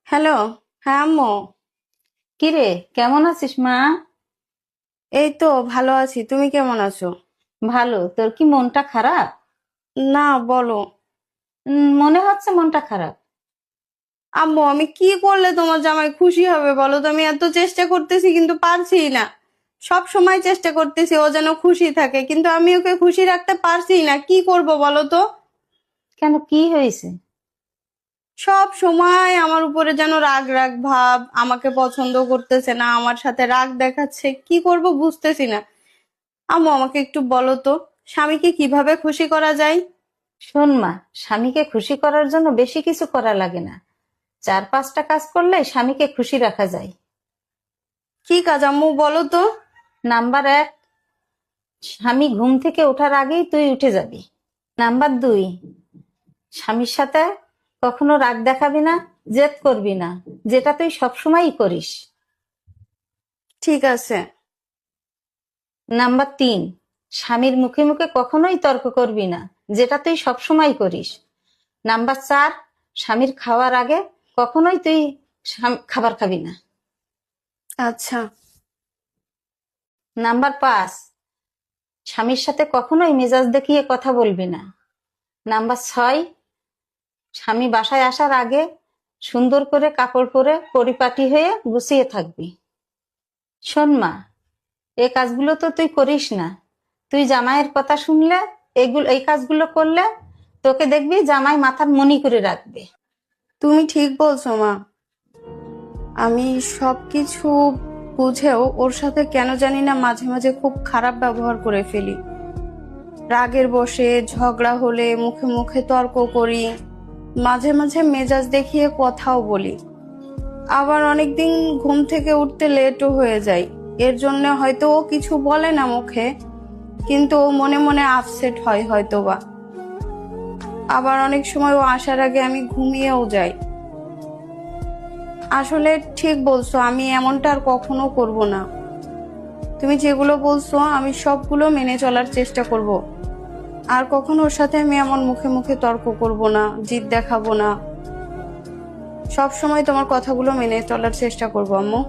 Hello. হ্যাঁ আম্মু। কিরে, কেমন আছিস মা? এই তো ভালো আছি, তুমি কেমন আছো? ভালো। তোর কি মনটা খারাপ? না, বলো। মনে হচ্ছে মনটা খারাপ। আম্মু, আমি কি করলে তোমার জামাই খুশি হবে বলো তো? আমি এত চেষ্টা করতেছি কিন্তু পারছি না। সব সময় চেষ্টা করতেছি ও যেন খুশি থাকে, কিন্তু আমি ওকে খুশি রাখতে পারছি না। কি করব বলো তো? কেন, কি হয়েছে? সব সময় আমার উপরে যেন রাগ রাগ ভাব, আমাকে পছন্দ করতেছে না, আমার সাথে রাগ দেখাচ্ছে। কি করব বুঝতেছি না। আম্মু, আমাকে একটু বলো তো, স্বামীকে কিভাবে খুশি করা যায়? শোন মা, স্বামীকে খুশি করার জন্য বেশি কিছু করা লাগে না। 4-5টা কাজ করলে স্বামীকে খুশি রাখা যায়। কি কাজ আম্মু, বলো তো? নাম্বার 1, স্বামী ঘুম থেকে ওঠার আগেই তুই উঠে যাবি। নাম্বার 2, স্বামীর সাথে কখনো রাগ দেখাবি না, জেদ করবি না, যেটা তুই সবসময়ই করিস। ঠিক আছে। নাম্বার 3, স্বামীর মুখে মুখে কখনোই তর্ক করবি না, যেটা তুই সবসময় করিস। নাম্বার 4, স্বামীর খাওয়ার আগে কখনোই তুই খাবার খাবি না। আচ্ছা। নাম্বার 5, স্বামীর সাথে কখনোই মেজাজ দেখিয়ে কথা বলবি না। নাম্বার 6, স্বামী বাসায় আসার আগে সুন্দর করে কাপড় পরে পরিপাটি হয়ে গুছিয়ে থাকবি। শোন মা, এই কাজগুলো তো তুই করিস না। তুই জামাইয়ের কথা শুনলে, এই কাজগুলো করলে তোকে দেখবি জামাই মাথার মনি করে রাখবে। তুমি ঠিক বলছো মা। আমি সবকিছু বুঝেও ওর সাথে কেন জানি না মাঝে মাঝে খুব খারাপ ব্যবহার করে ফেলি। রাগের বশে ঝগড়া হলে মুখে মুখে তর্ক করি, মাঝে মাঝে মেজাজ দেখিয়ে কথাও বলি। আবার অনেকদিন ঘুম থেকে উঠতে লেটও হয়ে যায়। এর জন্য হয়তো ও কিছু বলে না মুখে, কিন্তু ও মনে মনে আপসেট হয় হয়তোবা। আবার অনেক সময় ও আসার আগে আমি ঘুমিয়েও যাই। আসলে ঠিক বলছো, আমি এমনটা আর কখনো করব না। তুমি যেগুলো বলছো আমি সবগুলো মেনে চলার চেষ্টা করব। আর কখনো ওর সাথে আমি এমন মুখে মুখে তর্ক করব না, জিদ দেখাবো না। সব সময় তোমার কথাগুলো মেনে চলার চেষ্টা করবো আম্মু।